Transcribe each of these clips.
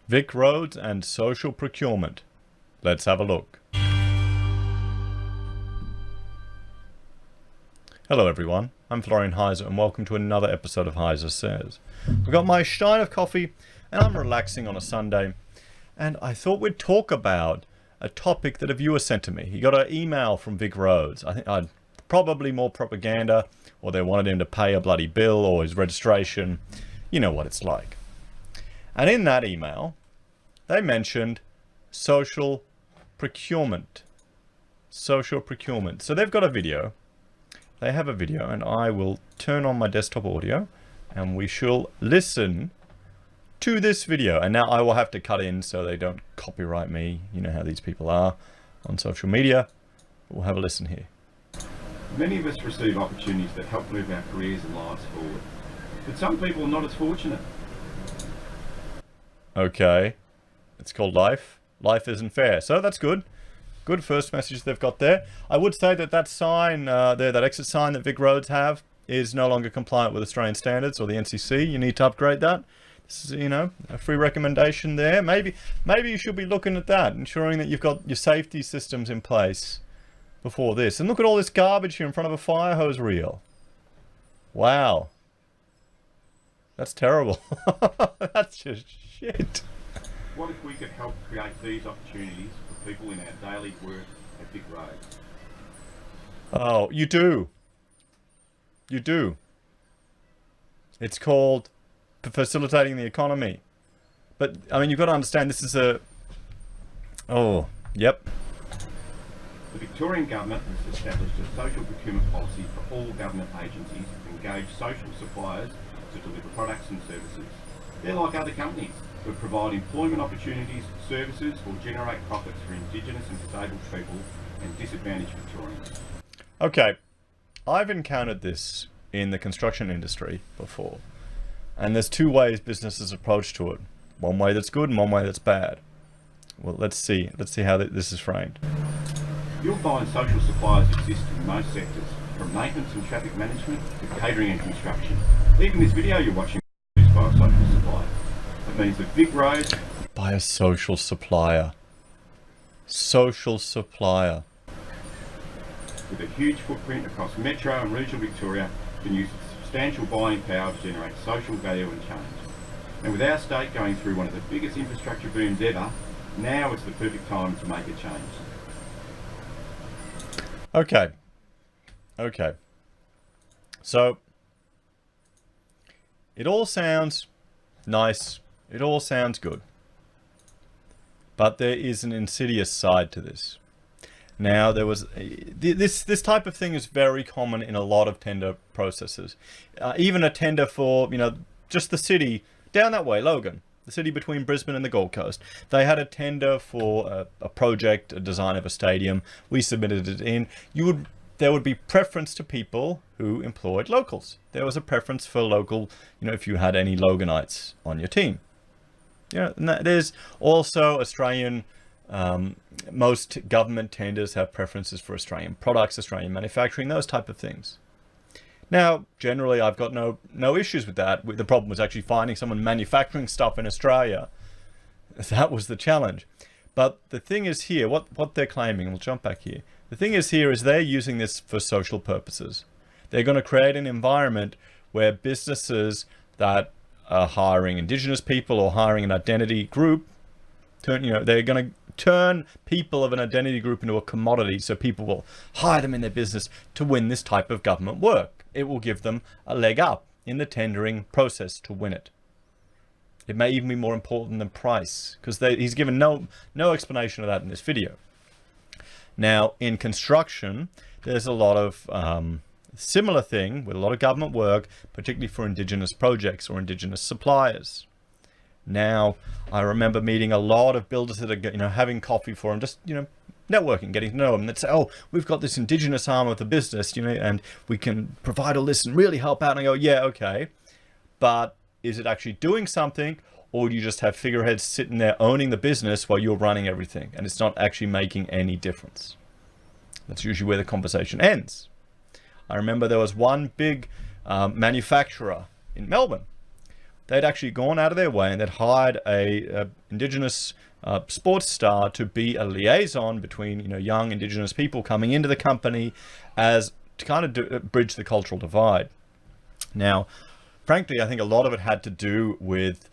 Vic Roads and social procurement. Let's have a look. Hello everyone, I'm Florian Heise and welcome to another episode of Heise Says. I've got my stein of coffee and I'm relaxing on a Sunday, and I thought we'd talk about a topic that a viewer sent to me. He got an email from Vic Roads. I think I'd probably more propaganda, or they wanted him to pay a bloody bill or his registration. You know what it's like. And in that email, they mentioned social procurement. Social procurement. So they've got a video. They have a video, and I will turn on my desktop audio and we shall listen to this video. And now I will have to cut in so they don't copyright me. You know how these people are on social media. We'll have a listen here. Many of us receive opportunities that help move our careers and lives forward, but some people are not as fortunate. Okay, it's called life. Life isn't fair. So that's good. Good first message they've got there. I would say that that sign there, that exit sign that Vic Roads have, is no longer compliant with Australian standards or the NCC. You need to upgrade that. This is, you know, a free recommendation there. Maybe you should be looking at that, ensuring that you've got your safety systems in place before this. And look at all this garbage here in front of a fire hose reel. Wow. That's terrible. That's just shit. What if we could help create these opportunities for people in our daily work at Vic Roads? Oh, you do. You do. It's called facilitating the economy. But, I mean, you've got to understand this is a... Oh, yep. The Victorian Government has established a social procurement policy for all government agencies to engage social suppliers to deliver products and services. They're like other companies who provide employment opportunities, services, or generate profits for Indigenous and disabled people and disadvantaged Victorians. Okay, I've encountered this in the construction industry before, and there's two ways businesses approach to it. One way that's good and one way that's bad. Well, let's see how this is framed. You'll find social suppliers exist in most sectors, from maintenance and traffic management to catering and construction. Even this video you're watching is by a social supplier. That means that Vic Roads... By a social supplier. Social supplier. With a huge footprint across Metro and regional Victoria, can use its substantial buying power to generate social value and change. And with our state going through one of the biggest infrastructure booms ever, now is the perfect time to make a change. Okay. So, it all sounds nice. It all sounds good. But there is an insidious side to this. Now, there was... This type of thing is very common in a lot of tender processes. Even a tender for, you know, just the city down that way, Logan. The city between Brisbane and the Gold Coast. They had a tender for a project, a design of a stadium. We submitted it in. There would be preference to people who employed locals. There was a preference for local, you know, if you had any Loganites on your team. Yeah, and there's also Australian, most government tenders have preferences for Australian products, Australian manufacturing, those type of things. Now, generally, I've got no issues with that. The problem was actually finding someone manufacturing stuff in Australia. That was the challenge. But the thing is here, what they're claiming, we'll jump back here. The thing is here is they're using this for social purposes. They're going to create an environment where businesses that are hiring Indigenous people or hiring an identity group, they're going to turn people of an identity group into a commodity, so people will hire them in their business to win this type of government work. It will give them a leg up in the tendering process to win it. It may even be more important than price, because he's given no explanation of that in this video. Now, in construction, there's a lot of similar thing with a lot of government work, particularly for Indigenous projects or Indigenous suppliers. Now, I remember meeting a lot of builders that are, you know, having coffee for them, just, you know, networking, getting to know them. They'd say, oh, we've got this Indigenous arm of the business, you know, and we can provide all this and really help out. And I go, yeah, okay. But is it actually doing something, or do you just have figureheads sitting there owning the business while you're running everything, and it's not actually making any difference? That's usually where the conversation ends. I remember there was one big manufacturer in Melbourne they'd actually gone out of their way and they'd hired a Indigenous sports star to be a liaison between, young Indigenous people coming into the company as to kind of bridge the cultural divide. Now, frankly, I think a lot of it had to do with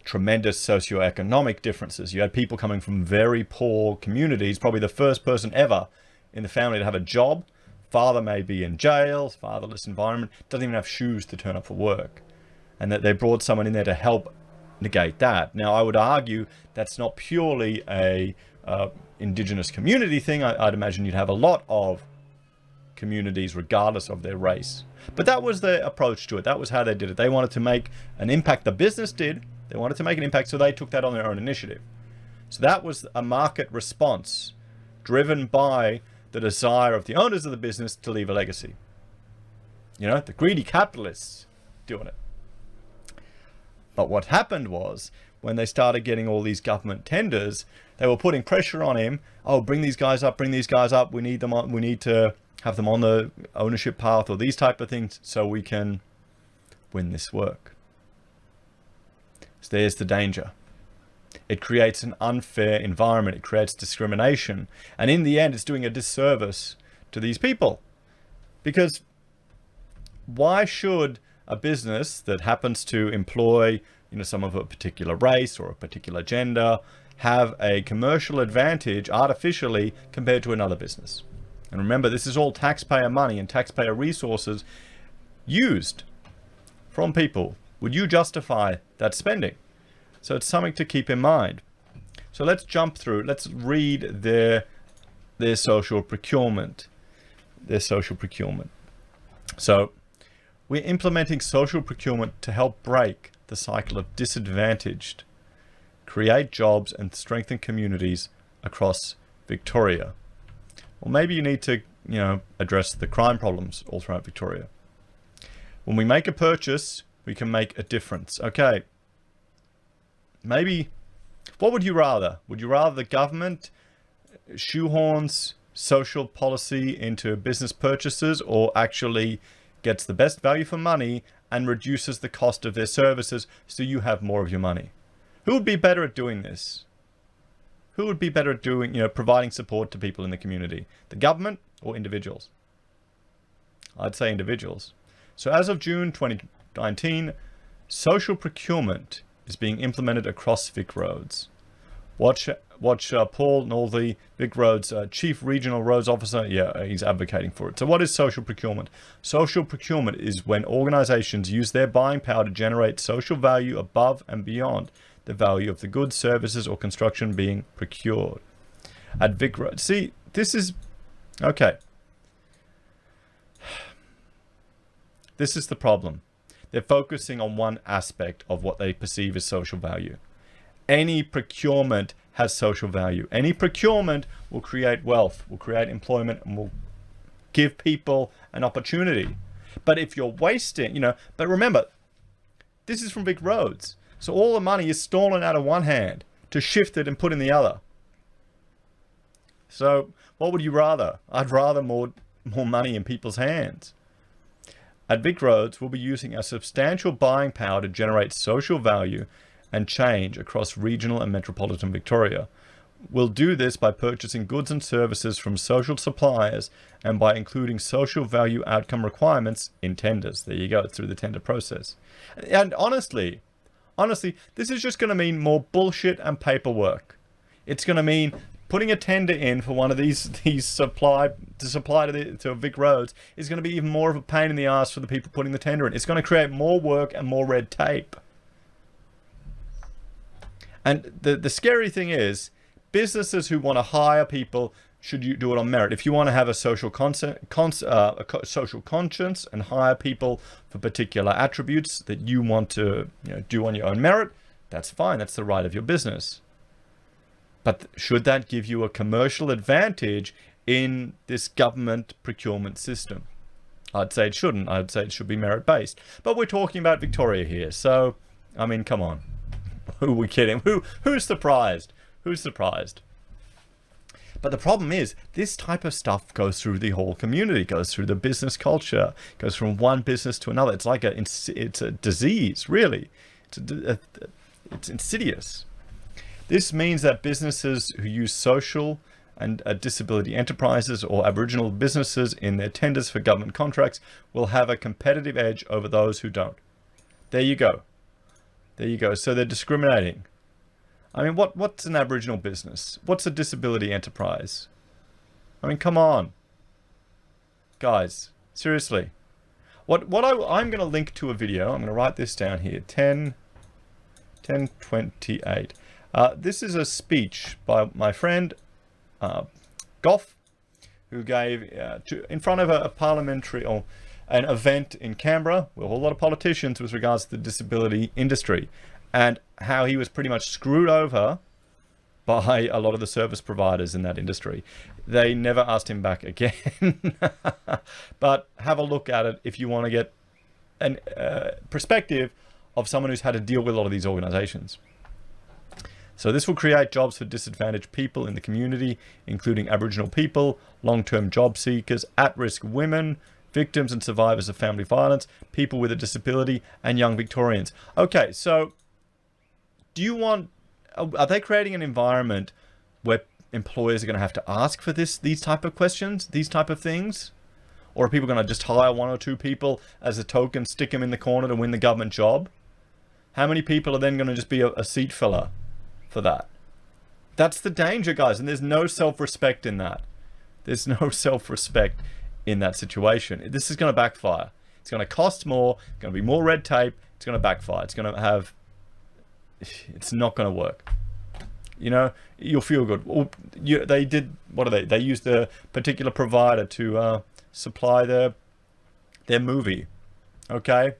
tremendous socioeconomic differences. You had people coming from very poor communities, probably the first person ever in the family to have a job. Father may be in jail, fatherless environment, doesn't even have shoes to turn up for work. And that they brought someone in there to help negate that. Now, I would argue that's not purely a Indigenous community thing. I'd imagine you'd have a lot of communities regardless of their race. But that was their approach to it. That was how they did it. They wanted to make an impact. The business did. They wanted to make an impact, so they took that on their own initiative. So that was a market response driven by the desire of the owners of the business to leave a legacy. The greedy capitalists doing it. But what happened was, when they started getting all these government tenders, they were putting pressure on him. Oh, bring these guys up, bring these guys up. We need them on, we need to have them on the ownership path or these type of things so we can win this work. So there's the danger. It creates an unfair environment. It creates discrimination. And in the end, it's doing a disservice to these people. Because why should a business that happens to employ, some of a particular race or a particular gender have a commercial advantage artificially compared to another business? And remember, this is all taxpayer money and taxpayer resources used from people. Would you justify that spending? So it's something to keep in mind. So let's jump through. Let's read their social procurement. So we're implementing social procurement to help break the cycle of disadvantaged, create jobs and strengthen communities across Victoria. Well, maybe you need to, address the crime problems all throughout Victoria. When we make a purchase, we can make a difference. Okay. Maybe, what would you rather? Would you rather the government shoehorns social policy into business purchases, or actually gets the best value for money and reduces the cost of their services so you have more of your money? Who would be better at doing this? Who would be better at doing, providing support to people in the community? The government or individuals? I'd say individuals. So as of June 2019, social procurement is being implemented across Vic Roads. Watch Paul Northey, Vic Roads Chief Regional Roads Officer. Yeah, he's advocating for it. So what is social procurement? Social procurement is when organizations use their buying power to generate social value above and beyond the value of the goods, services, or construction being procured. At Vic Roads. See, this is... Okay. This is the problem. They're focusing on one aspect of what they perceive as social value. Any procurement has social value. Any procurement will create wealth, will create employment, and will give people an opportunity. But if you're wasting, but remember, this is from Vic Roads. So all the money is stolen out of one hand to shift it and put in the other. So what would you rather? I'd rather more money in people's hands. At Vic Roads, we'll be using our substantial buying power to generate social value and change across regional and metropolitan Victoria. We'll do this by purchasing goods and services from social suppliers and by including social value outcome requirements in tenders. There you go, through the tender process. And honestly, this is just going to mean more bullshit and paperwork. It's going to mean putting a tender in for one of these supply to Vic Roads is going to be even more of a pain in the ass for the people putting the tender in. It's going to create more work and more red tape. And the scary thing is, businesses who want to hire people should you do it on merit. If you want to have a social social conscience and hire people for particular attributes that you want to do on your own merit, that's fine. That's the right of your business. But should that give you a commercial advantage in this government procurement system? I'd say it shouldn't. I'd say it should be merit-based. But we're talking about Victoria here. So, I mean, come on. Who are we kidding? Who's surprised? Who's surprised? But the problem is, this type of stuff goes through the whole community, goes through the business culture, goes from one business to another. It's like it's a disease, really. It's insidious. This means that businesses who use social and disability enterprises or Aboriginal businesses in their tenders for government contracts will have a competitive edge over those who don't. There you go. There you go. So they're discriminating. I mean, what's an Aboriginal business? What's a disability enterprise? I mean, come on. Guys, seriously. I'm going to link to a video. I'm going to write this down here. 1028. This is a speech by my friend Goff, who gave in front of a parliamentary or an event in Canberra with a whole lot of politicians with regards to the disability industry, and how he was pretty much screwed over by a lot of the service providers in that industry. They never asked him back again. But have a look at it if you want to get a perspective of someone who's had to deal with a lot of these organizations. So this will create jobs for disadvantaged people in the community, including Aboriginal people, long-term job seekers, at-risk women, victims and survivors of family violence, people with a disability, and young Victorians. Okay, so are they creating an environment where employers are going to have to ask for these type of questions, these type of things? Or are people going to just hire one or two people as a token, stick them in the corner to win the government job? How many people are then going to just be a seat filler for that? That's the danger, guys, and there's no self-respect in that. There's no self-respect in that situation. This is going to backfire. It's going to cost more, it's going to be more red tape, it's going to backfire. It's not going to work. You know, you'll feel good. They used a particular provider to supply their movie. Okay,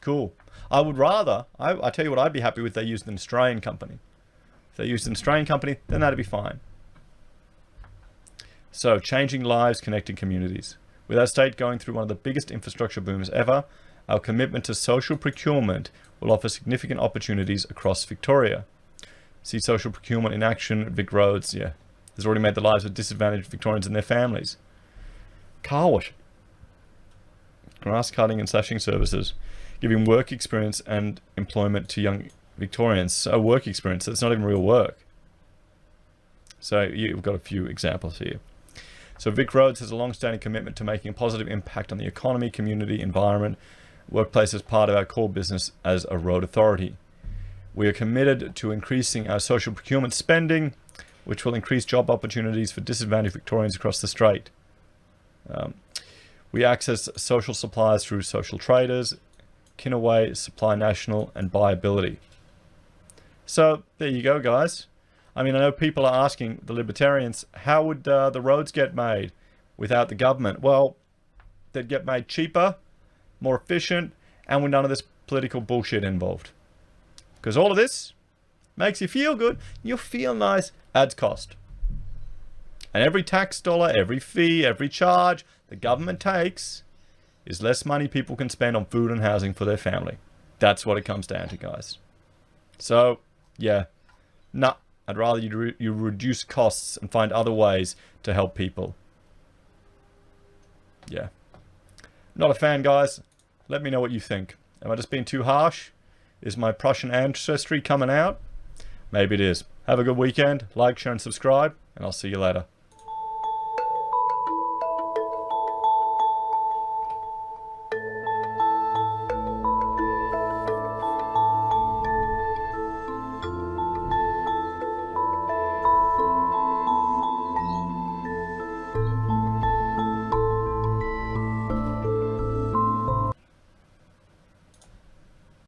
cool. I would rather, I tell you what I'd be happy with, they used an Australian company. If they used an Australian company, then that'd be fine. So, changing lives, connecting communities. With our state going through one of the biggest infrastructure booms ever, our commitment to social procurement will offer significant opportunities across Victoria. See social procurement in action at Vic Roads. Yeah, has already made the lives of disadvantaged Victorians and their families. Car wash, grass cutting and slashing services, giving work experience and employment to young Victorians. So work experience, that's not even real work. So you've got a few examples here. So Vic Roads has a long-standing commitment to making a positive impact on the economy, community, environment, workplace as part of our core business as a road authority. We are committed to increasing our social procurement spending, which will increase job opportunities for disadvantaged Victorians across the strait. We access social suppliers through social traders, Kinaway, Supply National, and Buyability. So there you go, guys. I mean, I know people are asking, the libertarians, how would the roads get made without the government? Well, they'd get made cheaper, more efficient, and with none of this political bullshit involved. Because all of this makes you feel good, you feel nice, adds cost. And every tax dollar, every fee, every charge the government takes is less money people can spend on food and housing for their family. That's what it comes down to, guys. So, yeah, I'd rather you reduce costs and find other ways to help people. Yeah. Not a fan, guys. Let me know what you think. Am I just being too harsh? Is my Prussian ancestry coming out? Maybe it is. Have a good weekend. Like, share, and subscribe, and I'll see you later.